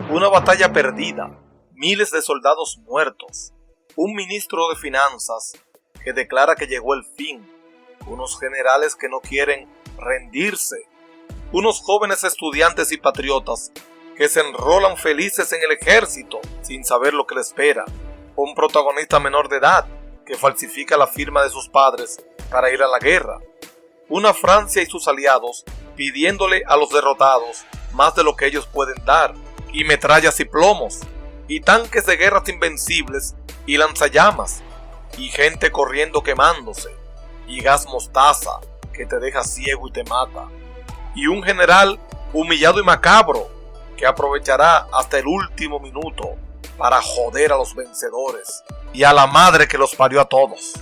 Una batalla perdida, miles de soldados muertos, un ministro de finanzas que declara que llegó el fin, unos generales que no quieren rendirse, unos jóvenes estudiantes y patriotas que se enrolan felices en el ejército sin saber lo que les espera, un protagonista menor de edad que falsifica la firma de sus padres para ir a la guerra, una Francia y sus aliados pidiéndole a los derrotados más de lo que ellos pueden dar, y metrallas y plomos, y tanques de guerras invencibles y lanzallamas, y gente corriendo quemándose, y gas mostaza que te deja ciego y te mata, y un general humillado y macabro que aprovechará hasta el último minuto para joder a los vencedores y a la madre que los parió a todos.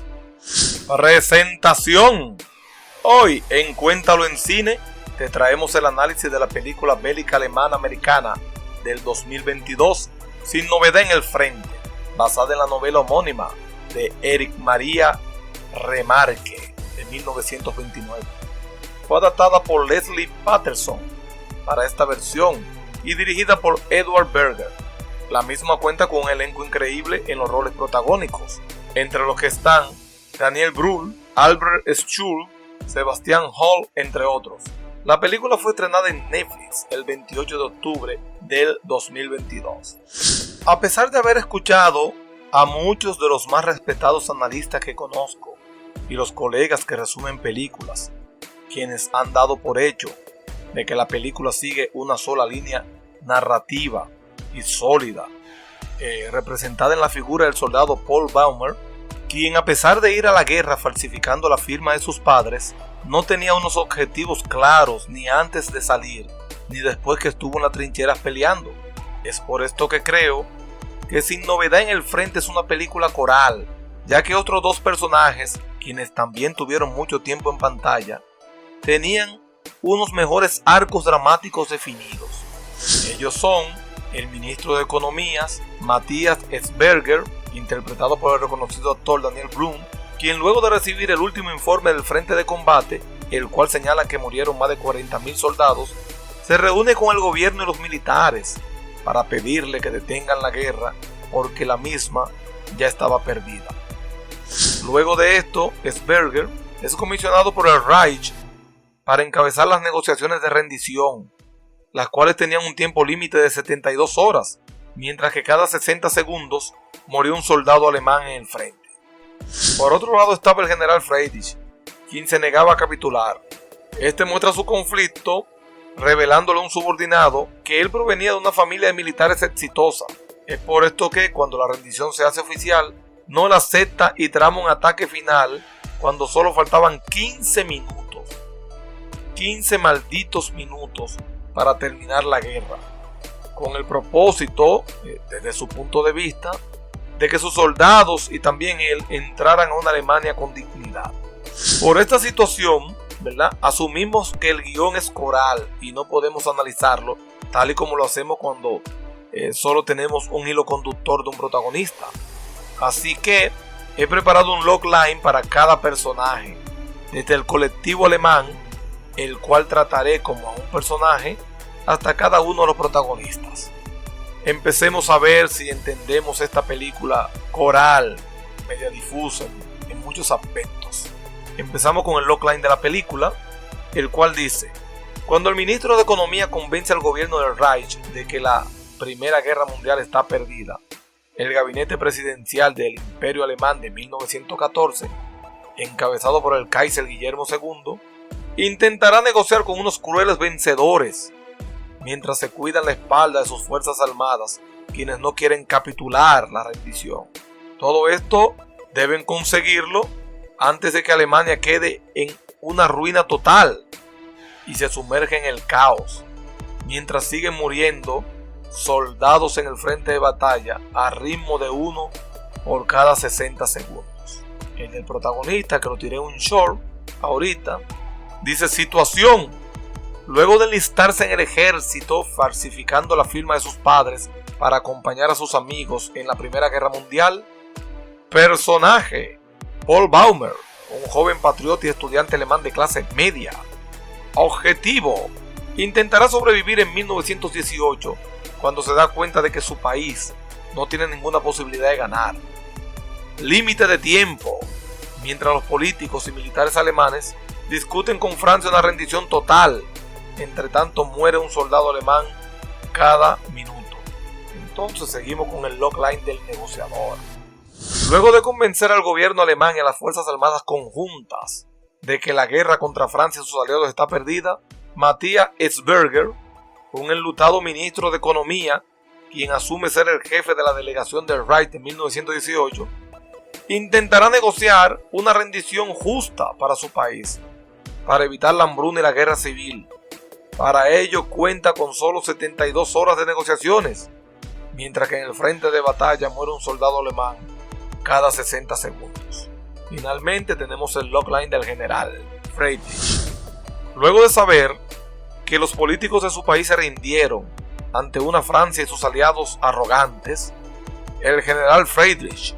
Presentación. Hoy en Cuéntalo en Cine te traemos el análisis de la película bélica alemana-americana del 2022, Sin novedad en el frente, basada en la novela homónima de Erich Maria Remarque de 1929. Fue adaptada por Leslie Patterson para esta versión y dirigida por Edward Berger. La misma cuenta con un elenco increíble en los roles protagónicos, entre los que están Daniel Brühl, Albert Schul, Sebastian Hall, entre otros. La película fue estrenada en Netflix el 28 de octubre del 2022. A pesar de haber escuchado a muchos de los más respetados analistas que conozco y los colegas que resumen películas, quienes han dado por hecho de que la película sigue una sola línea narrativa y sólida, representada en la figura del soldado Paul Baumer, quien a pesar de ir a la guerra falsificando la firma de sus padres, no tenía unos objetivos claros ni antes de salir, ni después que estuvo en las trincheras peleando. Es por esto que creo que Sin novedad en el frente es una película coral, ya que otros dos personajes, quienes también tuvieron mucho tiempo en pantalla, tenían unos mejores arcos dramáticos definidos. Ellos son el ministro de Economías, Matthias Sberger, interpretado por el reconocido actor Daniel Brühl, quien luego de recibir el último informe del frente de combate, el cual señala que murieron más de 40.000 soldados, se reúne con el gobierno y los militares para pedirle que detengan la guerra porque la misma ya estaba perdida. Luego de esto, Sberger es comisionado por el Reich para encabezar las negociaciones de rendición, las cuales tenían un tiempo límite de 72 horas, mientras que cada 60 segundos moría un soldado alemán en el frente. Por otro lado estaba el general Friedrich, quien se negaba a capitular. Este muestra su conflicto revelándole a un subordinado que él provenía de una familia de militares exitosa. Es por esto que cuando la rendición se hace oficial, no la acepta y trama un ataque final cuando solo faltaban 15 minutos. 15 malditos minutos para terminar la guerra, con el propósito, desde su punto de vista, de que sus soldados y también él entraran a una Alemania con dignidad. Por esta situación, ¿verdad?, asumimos que el guión es coral y no podemos analizarlo tal y como lo hacemos cuando solo tenemos un hilo conductor de un protagonista. Así que he preparado un logline para cada personaje, desde el colectivo alemán, el cual trataré como a un personaje, hasta cada uno de los protagonistas. Empecemos a ver si entendemos esta película coral, media difusa en muchos aspectos. Empezamos con el logline de la película, el cual dice: cuando el ministro de Economía convence al gobierno del Reich de que la Primera Guerra Mundial está perdida, el gabinete presidencial del Imperio Alemán de 1914, encabezado por el Kaiser Guillermo II, intentará negociar con unos crueles vencedores, mientras se cuidan la espalda de sus fuerzas armadas, quienes no quieren capitular la rendición. Todo esto deben conseguirlo antes de que Alemania quede en una ruina total y se sumerge en el caos, mientras siguen muriendo soldados en el frente de batalla a ritmo de uno por cada 60 segundos. El protagonista, que lo tiré en un short ahorita, dice: situación. Luego de enlistarse en el ejército falsificando la firma de sus padres para acompañar a sus amigos en la Primera Guerra Mundial, personaje: Paul Baumer, un joven patriota y estudiante alemán de clase media. Objetivo: Intentará sobrevivir en 1918 cuando se da cuenta de que su país no tiene ninguna posibilidad de ganar. Límite de tiempo. Mientras los políticos y militares alemanes discuten con Francia una rendición total, entre tanto muere un soldado alemán cada minuto. Entonces seguimos con el logline del negociador. Luego de convencer al gobierno alemán y a las fuerzas armadas conjuntas de que la guerra contra Francia y sus aliados está perdida, Matthias Erzberger, un enlutado ministro de Economía, quien asume ser el jefe de la delegación del Reich en 1918, intentará negociar una rendición justa para su país, para evitar la hambruna y la guerra civil. Para ello cuenta con solo 72 horas de negociaciones, mientras que en el frente de batalla muere un soldado alemán cada 60 segundos. Finalmente tenemos el logline del general Friedrich. Luego de saber que los políticos de su país se rindieron ante una Francia y sus aliados arrogantes, el general Friedrich,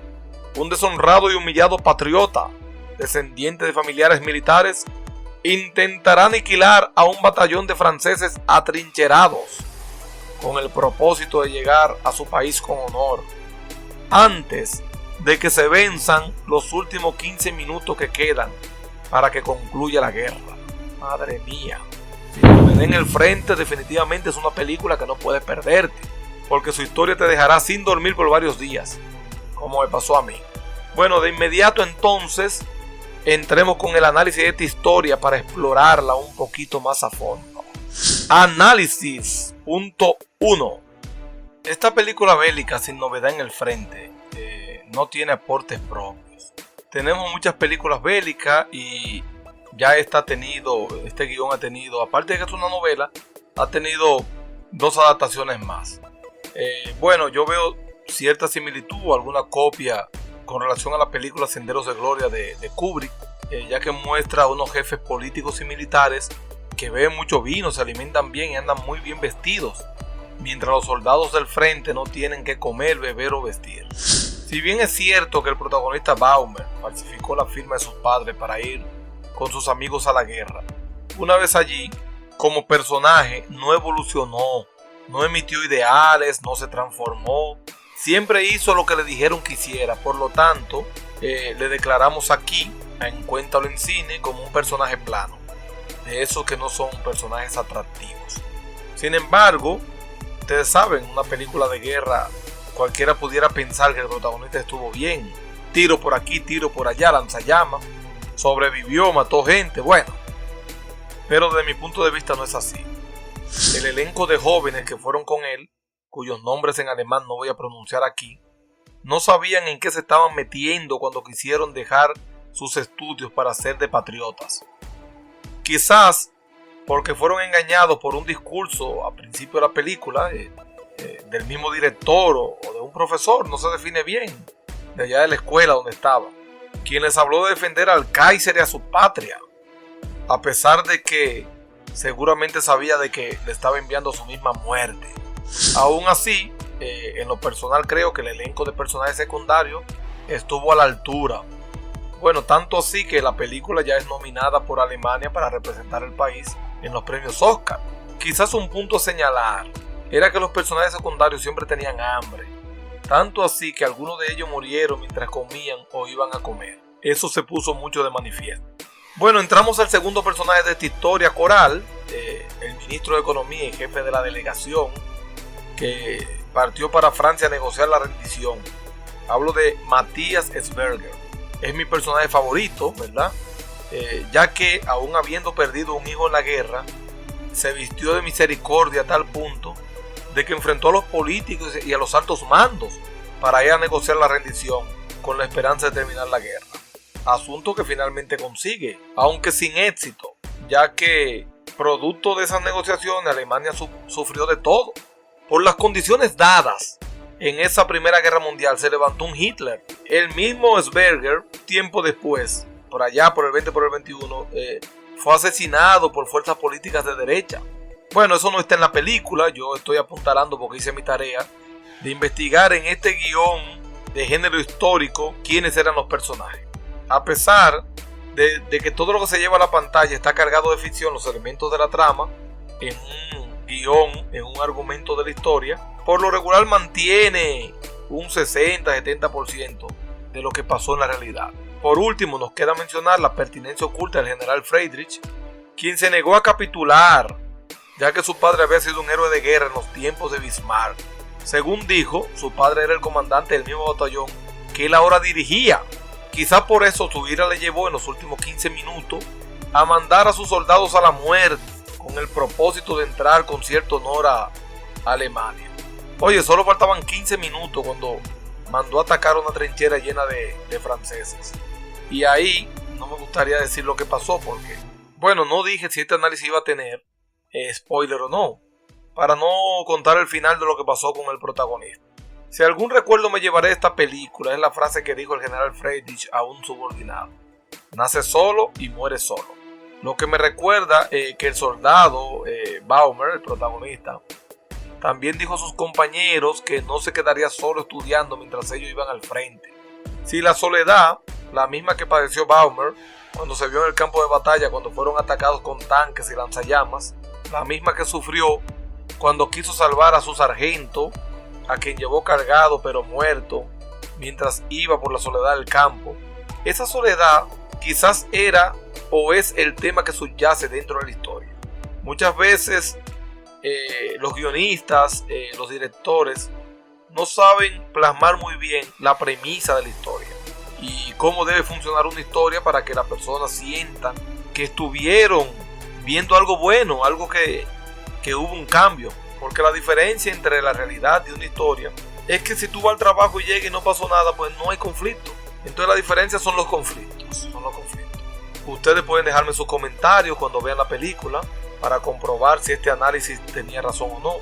un deshonrado y humillado patriota, descendiente de familiares militares, intentará aniquilar a un batallón de franceses atrincherados con el propósito de llegar a su país con honor, antes de que se venzan los últimos 15 minutos que quedan para que concluya la guerra. Madre mía, Si Novedad en el Frente definitivamente es una película que no puedes perderte, porque su historia te dejará sin dormir por varios días, como me pasó a mí. Bueno, de inmediato entonces entremos con el análisis de esta historia para explorarla un poquito más a fondo. Análisis punto 1. Esta película bélica Sin Novedad en el Frente no tiene aportes propios. Tenemos muchas películas bélicas y ya este guión ha tenido, aparte de que es una novela, ha tenido 2 adaptaciones más. Bueno, yo veo cierta similitud o alguna copia con relación a la película Senderos de Gloria de Kubrick, ya que muestra a unos jefes políticos y militares que beben mucho vino, se alimentan bien y andan muy bien vestidos, mientras los soldados del frente no tienen que comer, beber o vestir. Si bien es cierto que el protagonista Baumer falsificó la firma de sus padres para ir con sus amigos a la guerra, una vez allí, como personaje no evolucionó, no emitió ideales, no se transformó, siempre hizo lo que le dijeron que hiciera. Por lo tanto, le declaramos aquí, en Cuéntalo en Cine, como un personaje plano, de esos que no son personajes atractivos. Sin embargo, ustedes saben, una película de guerra, cualquiera pudiera pensar que el protagonista estuvo bien, tiro por aquí, tiro por allá, lanzallamas, sobrevivió, mató gente, bueno, pero desde mi punto de vista no es así. El elenco de jóvenes que fueron con él, cuyos nombres en alemán no voy a pronunciar aquí, no sabían en qué se estaban metiendo cuando quisieron dejar sus estudios para ser de patriotas. Quizás porque fueron engañados por un discurso al principio de la película del mismo director o de un profesor, no se define bien, de allá de la escuela donde estaba, quien les habló de defender al Kaiser y a su patria, a pesar de que seguramente sabía de que le estaba enviando su misma muerte. Aún así, en lo personal creo que el elenco de personajes secundarios estuvo a la altura. Bueno, tanto así que la película ya es nominada por Alemania para representar el país en los premios Oscar. Quizás un punto a señalar era que los personajes secundarios siempre tenían hambre, tanto así que algunos de ellos murieron mientras comían o iban a comer. Eso se puso mucho de manifiesto. Bueno, entramos al segundo personaje de esta historia coral, el ministro de Economía y jefe de la delegación que partió para Francia a negociar la rendición. Hablo de Matthias Erzberger. Es mi personaje favorito, ¿verdad? Ya que aún habiendo perdido un hijo en la guerra, se vistió de misericordia a tal punto de que enfrentó a los políticos y a los altos mandos para ir a negociar la rendición con la esperanza de terminar la guerra. Asunto que finalmente consigue, aunque sin éxito, ya que producto de esas negociaciones Alemania sufrió de todo. Por las condiciones dadas en esa Primera Guerra Mundial se levantó un Hitler. El mismo Erzberger, tiempo después, por allá por el 20 por el 21, fue asesinado por fuerzas políticas de derecha. Bueno, eso no está en la película, yo estoy apuntalando porque hice mi tarea de investigar en este guión de género histórico quiénes eran los personajes. A pesar de que todo lo que se lleva a la pantalla está cargado de ficción, los elementos de la trama en un guión, en un argumento de la historia, por lo regular mantiene un 60-70% de lo que pasó en la realidad. Por último, nos queda mencionar la pertinencia oculta del general Friedrich, quien se negó a capitular, ya que su padre había sido un héroe de guerra en los tiempos de Bismarck. Según dijo, su padre era el comandante del mismo batallón que él ahora dirigía. Quizá por eso su ira le llevó en los últimos 15 minutos a mandar a sus soldados a la muerte, con el propósito de entrar con cierto honor a Alemania. Oye, solo faltaban 15 minutos cuando mandó a atacar una trinchera llena de franceses. Y ahí no me gustaría decir lo que pasó porque, bueno, no dije si este análisis iba a tener spoiler o no, para no contar el final de lo que pasó con el protagonista. Si algún recuerdo me llevaré de esta película es la frase que dijo el general Friedrich a un subordinado: nace solo y muere solo. Lo que me recuerda que el soldado Baumer, el protagonista, también dijo a sus compañeros que no se quedaría solo estudiando mientras ellos iban al frente. Si la soledad, la misma que padeció Baumer cuando se vio en el campo de batalla cuando fueron atacados con tanques y lanzallamas, la misma que sufrió cuando quiso salvar a su sargento, a quien llevó cargado pero muerto mientras iba por la soledad del campo, esa soledad quizás era o es el tema que subyace dentro de la historia. Muchas veces los guionistas, los directores no saben plasmar muy bien la premisa de la historia y cómo debe funcionar una historia para que las personas sientan que estuvieron viendo algo bueno, algo que hubo un cambio. Porque la diferencia entre la realidad y una historia es que si tú vas al trabajo y llegas y no pasó nada, pues no hay conflicto. Entonces la diferencia son los conflictos. Ustedes pueden dejarme sus comentarios cuando vean la película para comprobar si este análisis tenía razón o no.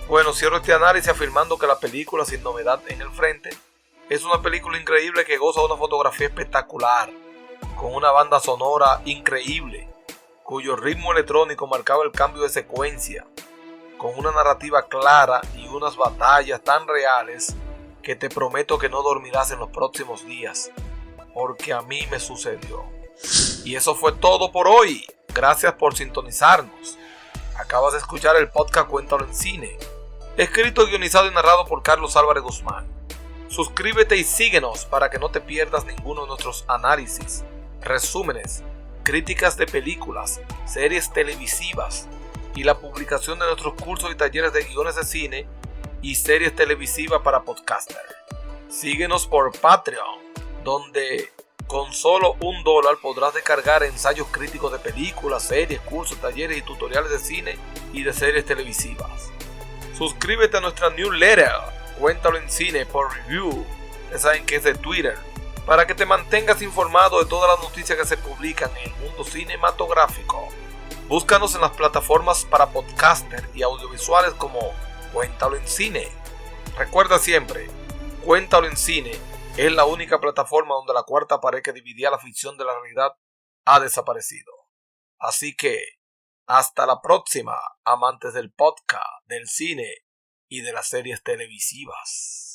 Bueno, cierro este análisis afirmando que la película Sin Novedad en el Frente es una película increíble que goza de una fotografía espectacular, con una banda sonora increíble, cuyo ritmo electrónico marcaba el cambio de secuencia, con una narrativa clara y unas batallas tan reales que te prometo que no dormirás en los próximos días, porque a mí me sucedió. Y eso fue todo por hoy. Gracias por sintonizarnos. Acabas de escuchar el podcast Cuéntalo en Cine, escrito, guionizado y narrado por Carlos Álvarez Guzmán. Suscríbete y síguenos para que no te pierdas ninguno de nuestros análisis, resúmenes, críticas de películas, series televisivas y la publicación de nuestros cursos y talleres de guiones de cine y series televisivas para podcaster. Síguenos por Patreon, donde con solo $1 podrás descargar ensayos críticos de películas, series, cursos, talleres y tutoriales de cine y de series televisivas. Suscríbete a nuestra newsletter, Cuéntalo en Cine por Review, ya saben que es de Twitter, para que te mantengas informado de todas las noticias que se publican en el mundo cinematográfico. Búscanos en las plataformas para podcaster y audiovisuales como Cuéntalo en Cine. Recuerda siempre, Cuéntalo en Cine es la única plataforma donde la cuarta pared que dividía la ficción de la realidad ha desaparecido. Así que, hasta la próxima, amantes del podcast, del cine y de las series televisivas.